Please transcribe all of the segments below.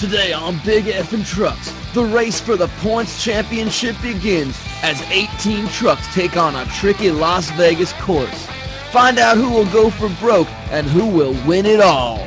Today on Big Effin' Trucks, the race for the points championship begins as 18 trucks take on a tricky Las Vegas course. Find out who will go for broke and who will win it all.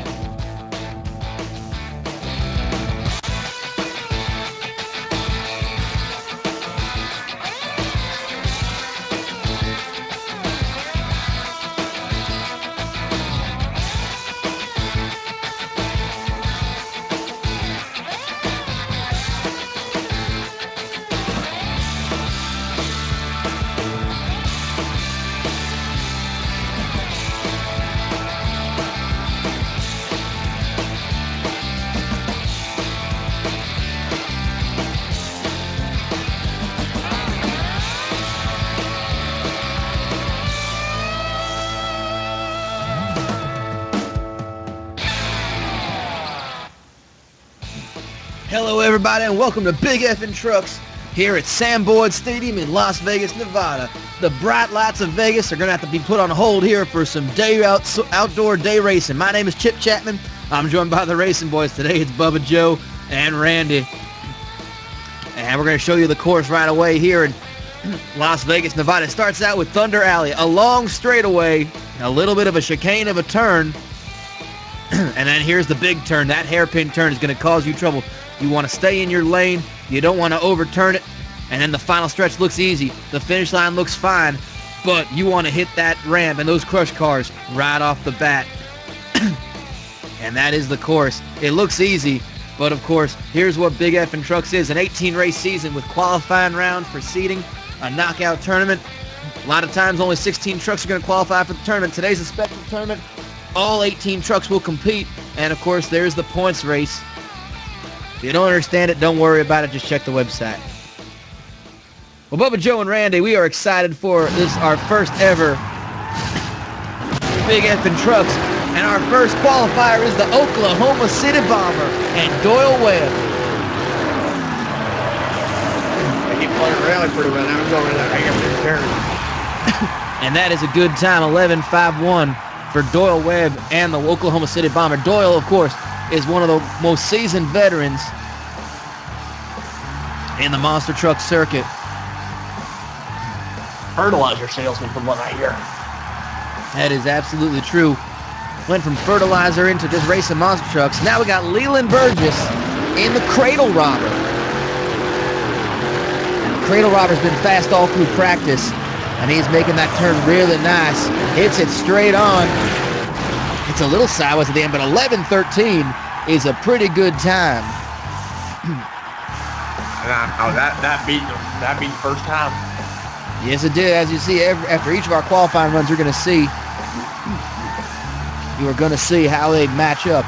Hello everybody and welcome to Big Effin' Trucks here at Sam Boyd Stadium in Las Vegas, Nevada. The bright lights of Vegas are going to have to be put on hold here for some outdoor day racing. My name is Chip Chapman. I'm joined by the racing boys today. It's Bubba Joe and Randy. And we're going to show you the course right away here in Las Vegas, Nevada. It starts out with Thunder Alley, a long straightaway, a little bit of a chicane of a turn. And then here's the big turn. That hairpin turn is going to cause you trouble. You want to stay in your lane. You don't want to overturn it. And then the final stretch looks easy. The finish line looks fine. But you want to hit that ramp and those crush cars right off the bat. And that is the course. It looks easy. But, of course, here's what Big Effin' Trucks is. An 18-race season with qualifying rounds for seeding, a knockout tournament. A lot of times only 16 trucks are going to qualify for the tournament. Today's a special tournament. All 18 trucks will compete. And, of course, there's the points race. If you don't understand it, don't worry about it. Just check the website. Well, Bubba, Joe, and Randy, we are excited for this, our first ever Big Effin' Trucks. And our first qualifier is the Oklahoma City Bomber and Doyle Webb. They keep playing rally pretty well. Now I'm going in that hammer turn. And that is a good time, 11.51 for Doyle Webb and the Oklahoma City Bomber. Doyle, of course, is one of the most seasoned veterans in the monster truck circuit. Fertilizer salesman from what I hear. That is absolutely true. Went from fertilizer into just racing monster trucks. Now we got Leland Burgess in the Cradle Robber. And the Cradle Robber's been fast all through practice, and he's making that turn really nice. Hits it straight on. It's a little sideways at the end, but 11.13 is a pretty good time. Oh, that beat first time. Yes, it did. As you see, after each of our qualifying runs, you are going to see how they match up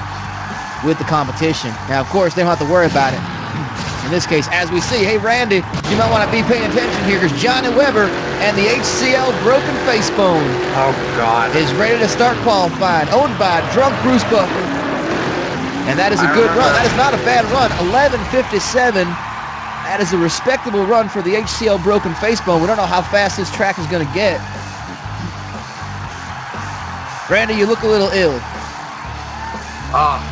with the competition. Now, of course, they don't have to worry about it. In this case, as we see, hey, Randy, you might want to be paying attention here because Johnny Weber and the HCL Broken Facebone is ready to start qualifying, owned by Drunk Bruce Buffer. And that is a good run. That is not a bad run. 11.57. That is a respectable run for the HCL Broken Facebone. We don't know how fast this track is going to get. Randy, you look a little ill.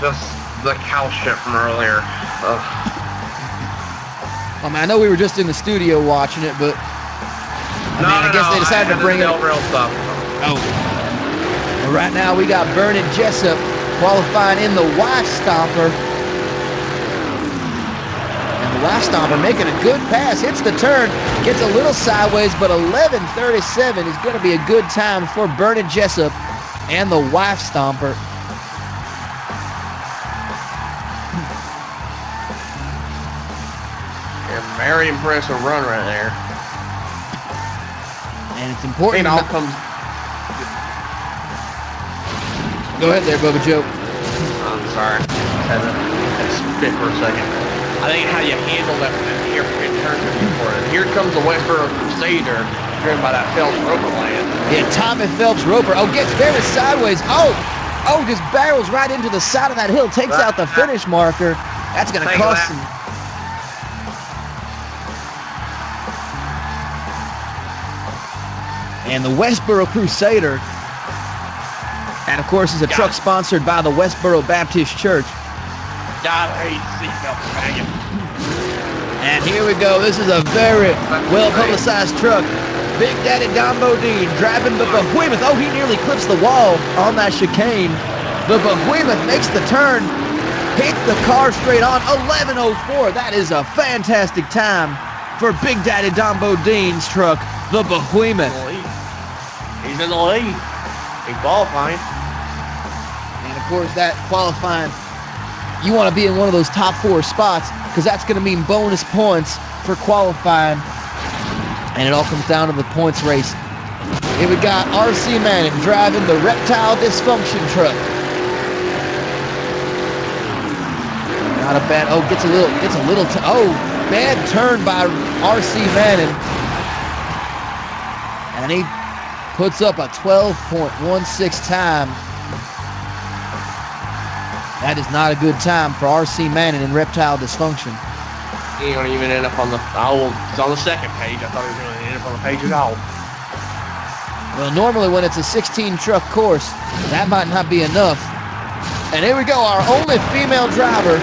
Just the cow shit from earlier. I mean, I know we were just in the studio watching it, but I guess they decided to bring it. Real stuff. Oh. Well, right now we got Vernon Jessup qualifying in the Wife Stomper. And the Wife Stomper making a good pass. Hits the turn. Gets a little sideways, but 11.37 is going to be a good time for Vernon Jessup and the Wife Stomper. Very impressive run right there. And it's important. It all comes. Go ahead there, Bubba Joe. I'm sorry. Had to spit for a second. I think how you handle that hairpin turn is important. Here comes the Westboro Crusader, driven by that Phelps Roper land. Yeah, Tommy Phelps Roper. Oh, gets very sideways. Oh, just barrels right into the side of that hill. Takes out the finish marker. That's going to cost him. And the Westboro Crusader, and of course is a truck sponsored by the Westboro Baptist Church. God, I hate seatbelts banging. And here we go. This is a very well-publicized truck. Big Daddy Don Bodine driving the Behemoth. Oh, he nearly clips the wall on that chicane. The Behemoth makes the turn, hits the car straight on. 11:04. That is a fantastic time for Big Daddy Don Bodine's truck, the Behemoth. He's in the lead. He's qualifying. And of course, that qualifying, you want to be in one of those top 4 spots because that's going to mean bonus points for qualifying. And it all comes down to the points race. Here we got R.C. Manning driving the Reptile Dysfunction truck. Not a bad, bad turn by R.C. Manning. And he puts up a 12.16 time. That is not a good time for R.C. Manning in Reptile Dysfunction. He ain't gonna even end up on the, it's on the second page. I thought he was gonna end up on the page at all. Well, normally when it's a 16 truck course, that might not be enough. And here we go, our only female driver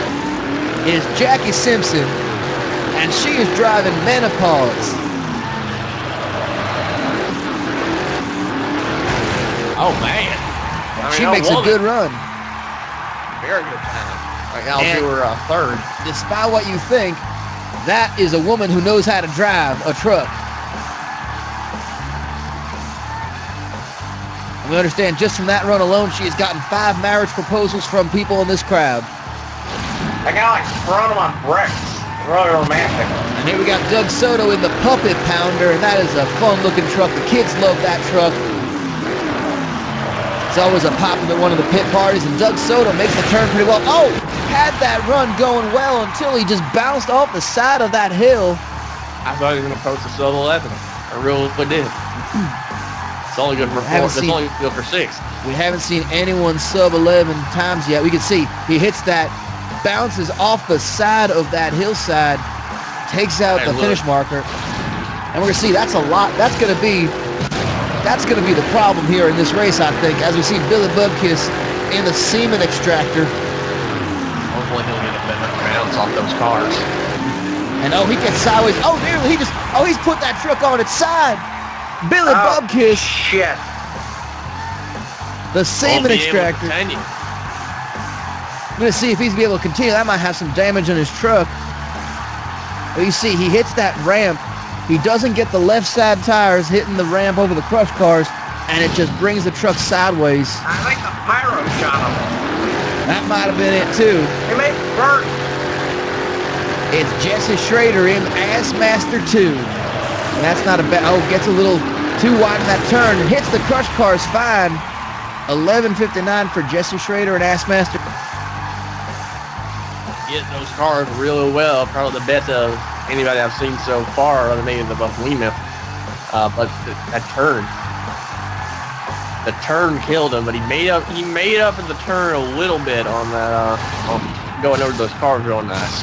is Jackie Simpson, and she is driving Menopause. Oh man. She makes a good run. Very good time. I'll do her third. Despite what you think, that is a woman who knows how to drive a truck. And we understand just from that run alone, she has gotten 5 marriage proposals from people in this crowd. I got like front of my breakfast. Really romantic. And here we got Doug Soto in the Puppet Pounder, and that is a fun-looking truck. The kids love that truck. It's always a popular one of the pit parties, and Doug Soto makes the turn pretty well. Oh, had that run going well until he just bounced off the side of that hill. I thought he was going to post a sub 11. I really did. It's only good for 4. It's only good for 6. We haven't seen anyone sub 11 times yet. We can see he hits that, bounces off the side of that hillside, takes out the finish marker, and we're gonna see that's a lot. That's gonna be the problem here in this race, I think, as we see Billy Bubkiss in the semen extractor. Hopefully he'll get a better bounce off those cars. And he gets sideways. Oh, nearly he's put that truck on its side. Billy Bubkiss. Shit. The semen extractor. I'm going to see if he's be able to continue. That might have some damage on his truck. But you see, he hits that ramp. He doesn't get the left side tires hitting the ramp over the crush cars, and it just brings the truck sideways. I think the pyro shot him. That might have been it, too. He made it burn. It's Jesse Schrader in Assmaster 2. And that's not a bad... Oh, gets a little too wide in that turn. Hits the crush cars fine. 11:59 for Jesse Schrader and Assmaster. Get those cars really well. Probably the best of anybody I've seen so far, other than maybe the Behemoth. But that turn killed him. But he made up in the turn a little bit on that. On going over those cars real nice.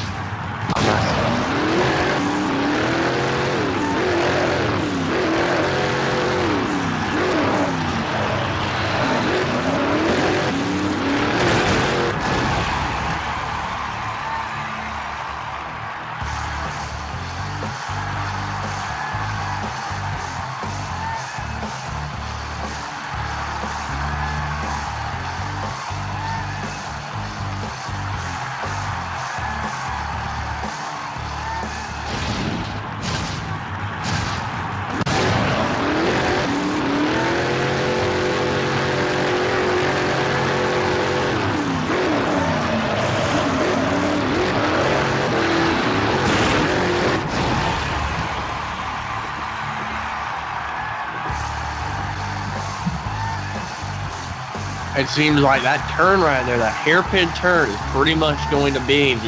It seems like that turn right there, that hairpin turn, is pretty much going to be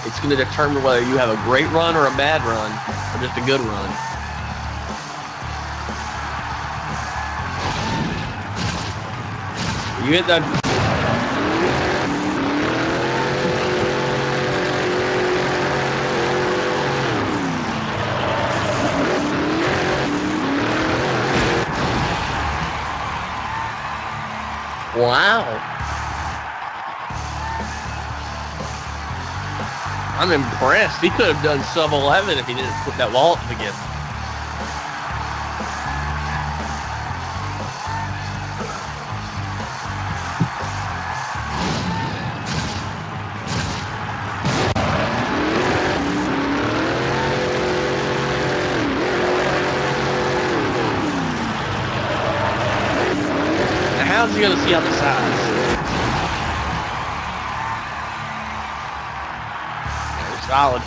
it's going to determine whether you have a great run or a bad run, or just a good run. You hit that. Wow. I'm impressed. He could have done sub 11 if he didn't put that wall up again. How's he gonna see out the sides? They're solid.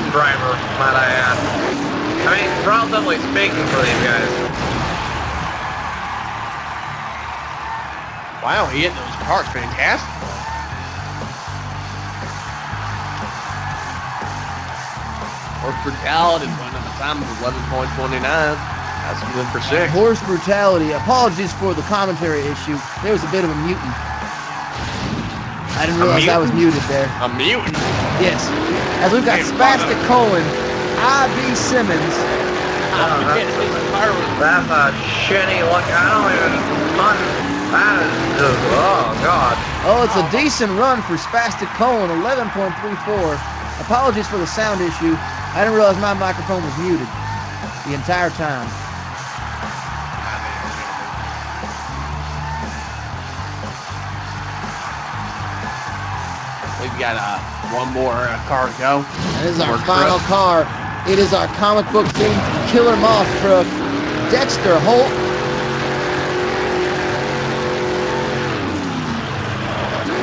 Driver, might I add. I mean, relatively speaking for these guys. Wow, he hit those parts fantastic. Horse brutality, one at the time of 11.29. That's good for 6. Horse brutality. Apologies for the commentary issue. There was a bit of a mutant. I didn't realize I was muted there. A mutant? Yes. As we've got Spastic Colon, I.B. Simmons. That's a shitty look. I don't even fun. That is just, oh God. Oh, it's a decent run for Spastic Colon, 11.34. Apologies for the sound issue. I didn't realize my microphone was muted the entire time. We've got one more car to go. And this is our final car. It is our comic book themed Killer Moth truck, Dexter Holt.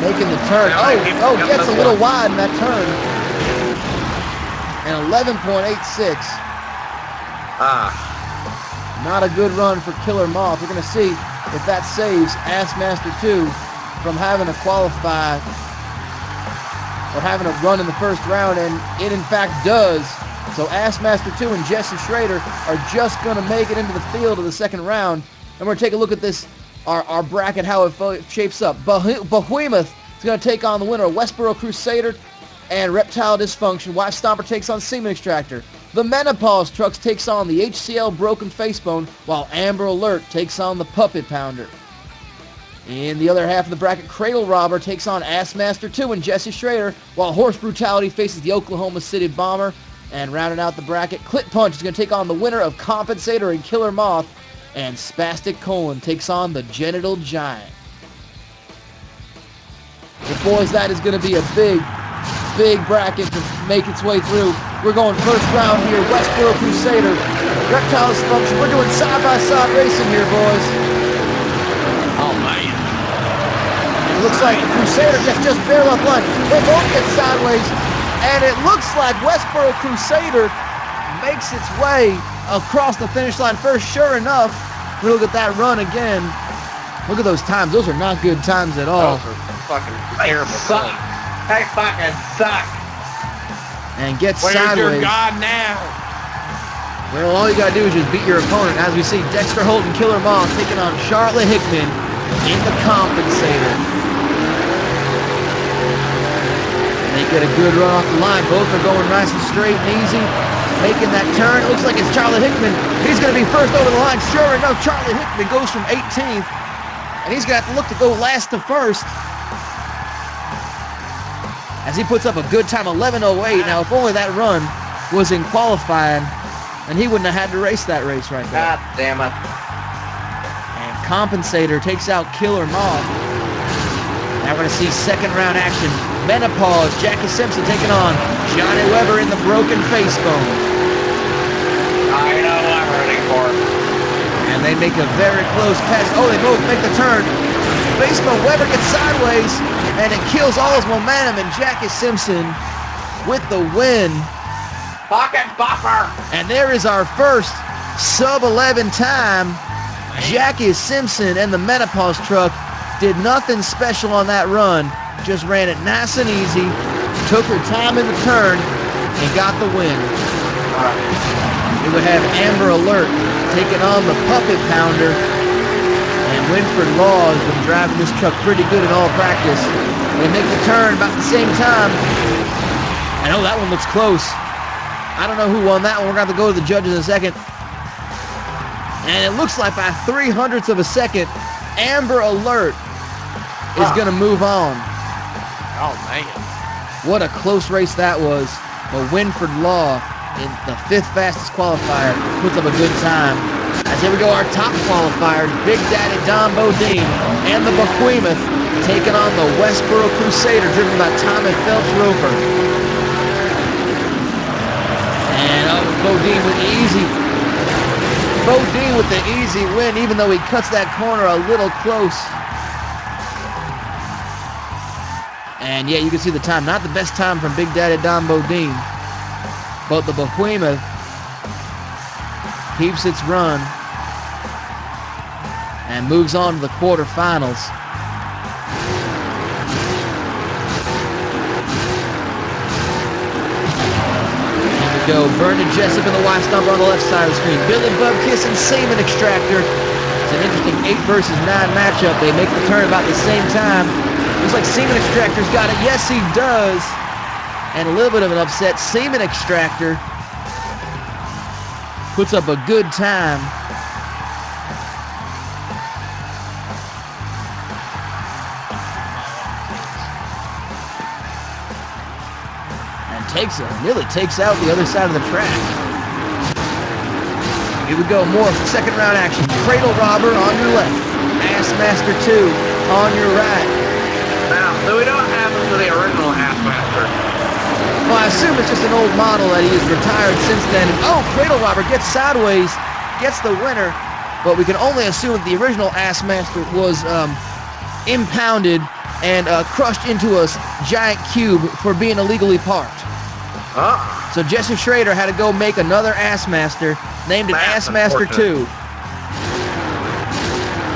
Making the turn. Oh, gets a little wide in that turn. And 11.86. Not a good run for Killer Moth. We're going to see if that saves Assmaster 2 from having to qualify or having a run in the first round, and it in fact does. So Assmaster 2 and Jesse Schrader are just going to make it into the field of the second round. And we're going to take a look at this, our bracket, how it shapes up. Behemoth is going to take on the winner of Westboro Crusader and Reptile Dysfunction. Wife Stomper takes on Semen Extractor. The Menopause Trucks takes on the HCL Broken Facebone, while Amber Alert takes on the Puppet Pounder. In the other half of the bracket, Cradle Robber takes on Assmaster 2 and Jesse Schrader, while Horse Brutality faces the Oklahoma City Bomber. And rounding out the bracket, Clit Punch is going to take on the winner of Compensator and Killer Moth, and Spastic Colon takes on the Genital Giant. But boys, that is going to be a big bracket to make its way through. We're going first round here, Westboro Crusader, Reptile Dysfunction. We're doing side-by-side racing here, boys. Oh, man. It looks like the Crusader just barely up line. They both get sideways, and it looks like Westboro Crusader makes its way across the finish line first. Sure enough, we look at that run again. Look at those times. Those are not good times at all. Those are fucking terrible. They fucking suck. And gets Where's sideways. your God now? Well, all you gotta do is just beat your opponent. As we see Dexter Holt and Killer Moth taking on Charlotte Hickman in the Compensator. They get a good run off the line. Both are going nice and straight and easy. Making that turn. It looks like it's Charlie Hickman. He's going to be first over the line. Sure enough, Charlie Hickman goes from 18th. And he's going to have to look to go last to first. As he puts up a good time, 11:08. Now, if only that run was in qualifying, then he wouldn't have had to race that race right there. God damn it. And Compensator takes out Killer Moth. Now we're going to see second round action. Menopause, Jackie Simpson taking on Johnny Weber in the Broken Facebone. I know what I'm rooting for. And they make a very close pass. Oh, they both make the turn. Facebone, Weber gets sideways, and it kills all his momentum, and Jackie Simpson with the win. Pocket buffer. And there is our first sub-11 time. Jackie Simpson and the Menopause truck did nothing special on that run. Just ran it nice and easy, took her time in the turn, and got the win. we would have Amber Alert taking on the Puppet Pounder. And Winford Law has been driving this truck pretty good in all practice. They make the turn about the same time. I know that one looks close. I don't know who won that one. We're going to have to go to the judges in a second. And it looks like by 0.03 of a second, Amber Alert is going to move on. Oh, man. What a close race that was. But Winford Law, in the 5th fastest qualifier, puts up a good time. As here we go, our top qualifiers, Big Daddy Don Bodine and the Behemoth taking on the Westboro Crusader, driven by Tommy Phelps Roper. And Bodine with the easy win, even though he cuts that corner a little close. And yeah, you can see the time. Not the best time from Big Daddy Don Bodine. But the Behemoth keeps its run and moves on to the quarterfinals. Here we go. Vernon Jessup and the Y Stomper on the left side of the screen. Billy Bubkiss and Seaman Extractor. It's an interesting 8 versus 9 matchup. They make the turn about the same time. Looks like Seaman Extractor's got it. Yes, he does. And a little bit of an upset. Seaman Extractor puts up a good time. And nearly takes out the other side of the track. Here we go, more second round action. Cradle Robber on your left. Assmaster 2 on your right. Now, do we know what happened to the original Assmaster? Well, I assume it's just an old model that he has retired since then. Oh, Cradle Robber gets sideways, gets the winner, but we can only assume that the original Assmaster was impounded and crushed into a giant cube for being illegally parked. So Jesse Schrader had to go make another Assmaster, named it Assmaster 2.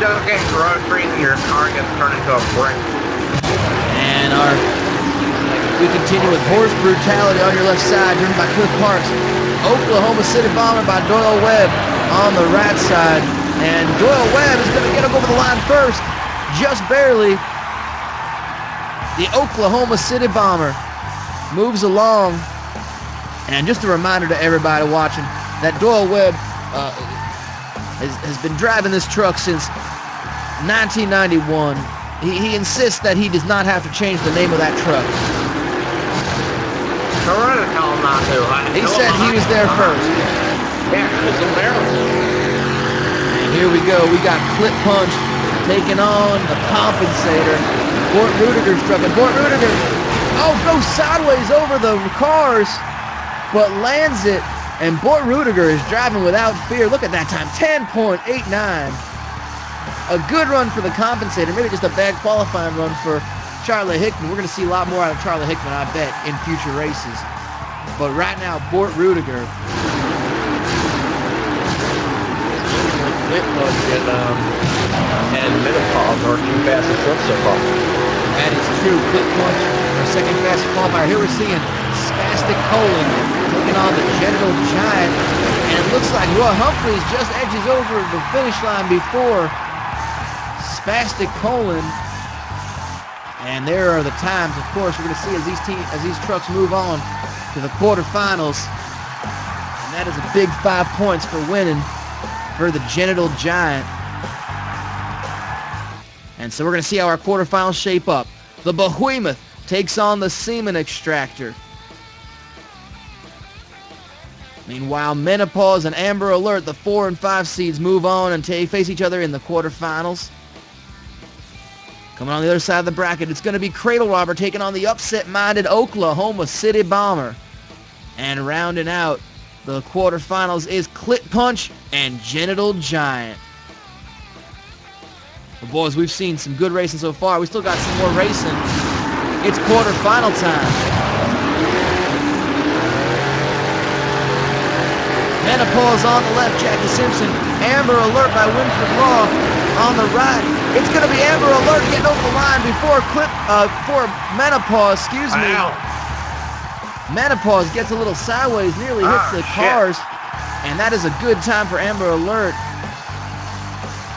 Just getting groceries and your car gets turned into a brick. And we continue with Horse Brutality on your left side, driven by Cliff Parks. Oklahoma City Bomber by Doyle Webb on the right side. And Doyle Webb is going to get him over the line first, just barely. The Oklahoma City Bomber moves along. And just a reminder to everybody watching that Doyle Webb has been driving this truck since 1991. He insists that he does not have to change the name of that truck. Corona told him not to. He said he was there first. Yeah, it's in Maryland. And here we go. We got Clip Punch taking on the Compensator. Bort Rudiger's truck. And Bort Rudiger, goes sideways over the cars, but lands it, and Bort Rudiger is driving without fear. Look at that time, 10.89. A good run for the Compensator, maybe just a bad qualifying run for Charlie Hickman. We're going to see a lot more out of Charlie Hickman, I bet, in future races. But right now, Bort Rudiger. And Menopause are two fastest trucks so far. That is true. Clip Punch, our second fastest qualifier. Here we're seeing Spastic Colon taking on the Genital Giant. And it looks like Roy Humphreys just edges over the finish line before Spastic Colon. And there are the times, of course, we're going to see as these trucks move on to the quarterfinals. And that is a big 5 points for winning for the Genital Giant. And so we're going to see how our quarterfinals shape up. The Behemoth takes on the Seaman Extractor. Meanwhile, Menopause and Amber Alert, the 4 and 5 seeds, move on and face each other in the quarterfinals. Coming on the other side of the bracket, it's going to be Cradle Robber taking on the upset-minded Oklahoma City Bomber. And rounding out the quarterfinals is Clip Punch and Genital Giant. Well, boys, we've seen some good racing so far. We still got some more racing. It's quarterfinal time. Menopause on the left, Jackie Simpson. Amber Alert by Winford Law on the right. It's going to be Amber Alert getting over the line before Menopause, excuse me. Wow. Menopause gets a little sideways, nearly hits the cars. And that is a good time for Amber Alert,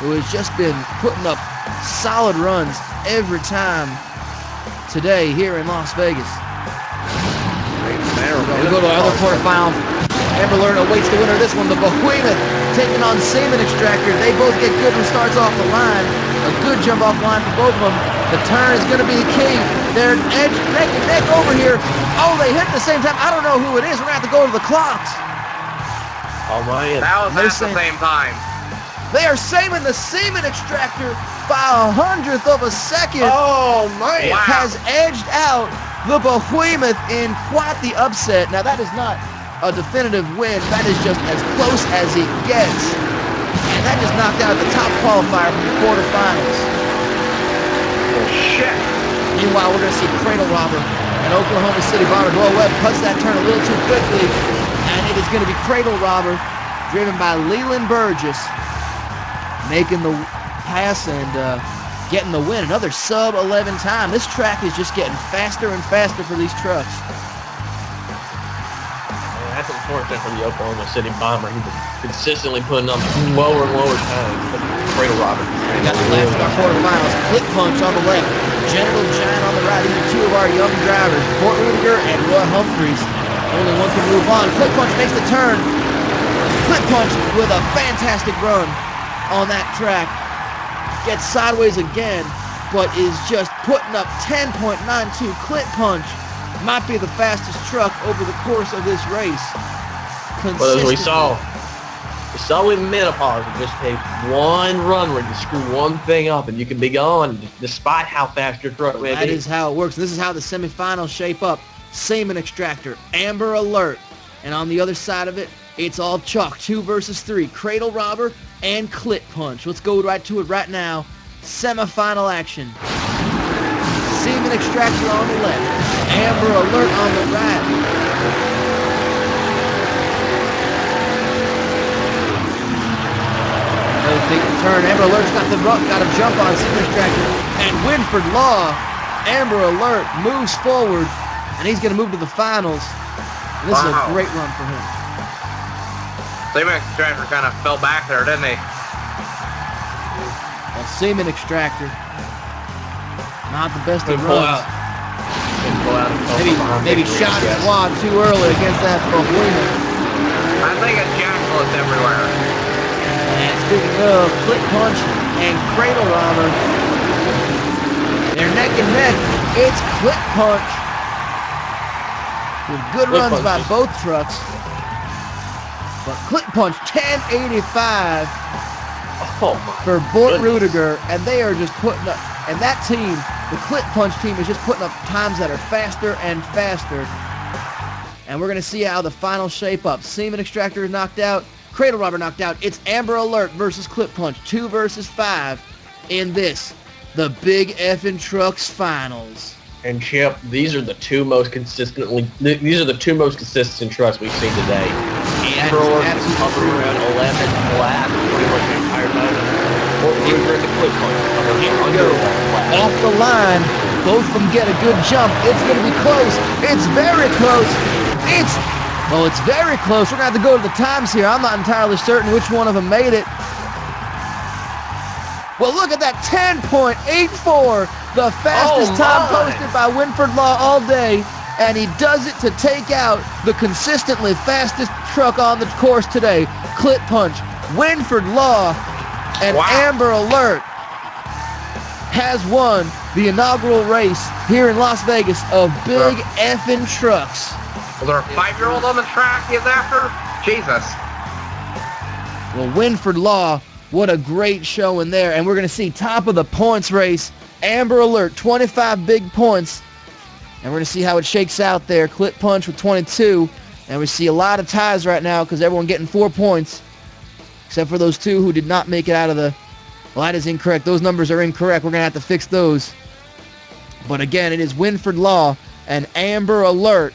who has just been putting up solid runs every time today here in Las Vegas. We go to our other quarterfinal. Amber Alert awaits the winner of this one, the Behemoth taking on Semen Extractor. They both get good starts off the line. A good jump off line for both of them. The turn is going to be the key. They're neck and neck over here. Oh, they hit at the same time. I don't know who it is. We're going to have to go to the clocks. Oh, man. That was at the same time. They are saving the Semen Extractor by 100th of a second. Oh, man. Wow. Has edged out the Behemoth in quite the upset. Now, that is not a definitive win. That is just as close as it gets. And that just knocked out the top qualifier from the quarterfinals. Oh, shit. Meanwhile, we're going to see Cradle Robber and Oklahoma City Bomber. Noah Webb cuts that turn a little too quickly. And it is going to be Cradle Robber, driven by Leland Burgess, making the pass and getting the win. Another sub-11 time. This track is just getting faster and faster for these trucks. That's unfortunate for the Oklahoma City Bomber. He's been consistently putting up lower and lower times. Cradle Robber. We got the last of our quarterfinals. Click Punch on the left. Genital Giant on the right. These are two of our young drivers, Fort Rudiger and Roy Humphreys. Only one can move on. Click Punch makes the turn. Click Punch with a fantastic run on that track. Gets sideways again, but is just putting up 10.92. Click Punch might be the fastest truck over the course of this race. But as we saw with menopause, it just takes one run where you screw one thing up and you can be gone despite how fast your truck may be. That is how it works. This is how the semifinals shape up. Semen Extractor, Amber Alert, and on the other side of it, it's all chalk. 2 versus 3. Cradle Robber and Click Punch. Let's go right to it right now. Semifinal action. Semen Extractor on the left. Amber Alert on the right. Another big turn. Amber Alert's got a jump on Semen Extractor. And Winford Law, Amber Alert moves forward, and he's going to move to the finals. And this is a great run for him. Semen Extractor kind of fell back there, didn't he? Well, Semen Extractor, not the best of runs. Maybe shot his quad too early against that Behemoth. I think it's jackalus everywhere. And speaking of Click Punch and Cradle Robber, they're neck and neck. It's Click Punch with good runs by both trucks. But Click Punch 1085 for Fort Rudiger, and they are just putting up. And that team, the Click Punch team, is just putting up times that are faster and faster. And we're going to see how the finals shape up. Semen Extractor is knocked out. Cradle Robber knocked out. It's Amber Alert versus Click Punch. 2 versus 5 in this, the Big Effin' Trucks Finals. And Chip, these are the two most consistent trucks we've seen today. Amber Alert is hovering around 11 flat pretty much the entire time. Fort Rudiger and the Click Punch hovering under flat. Off the line, both of them get a good jump. It's going to be close. It's very close. It's very close. We're going to have to go to the times here. I'm not entirely certain which one of them made it. Well, look at that, 10.84, the fastest time posted by Winford Law all day, and he does it to take out the consistently fastest truck on the course today, Click Punch. Winford Law and Amber Alert has won the inaugural race here in Las Vegas of Big Effin' Trucks. Was there a 5-year-old on the track he's after? Jesus. Well, Winford Law, what a great showing there. And we're going to see top of the points race, Amber Alert, 25 big points. And we're going to see how it shakes out there. Click Punch with 22. And we see a lot of ties right now because everyone getting 4 points. Except for those 2 who did not make it out of the... Well, that is incorrect. Those numbers are incorrect. We're going to have to fix those. But again, it is Winford Law and Amber Alert.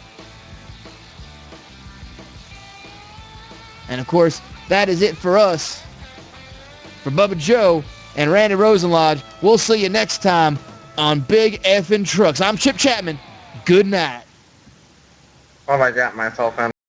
And of course, that is it for us. For Bubba Joe and Randy Rosenlodge, we'll see you next time on Big Effin' Trucks. I'm Chip Chapman. Good night. Oh, I got myself in.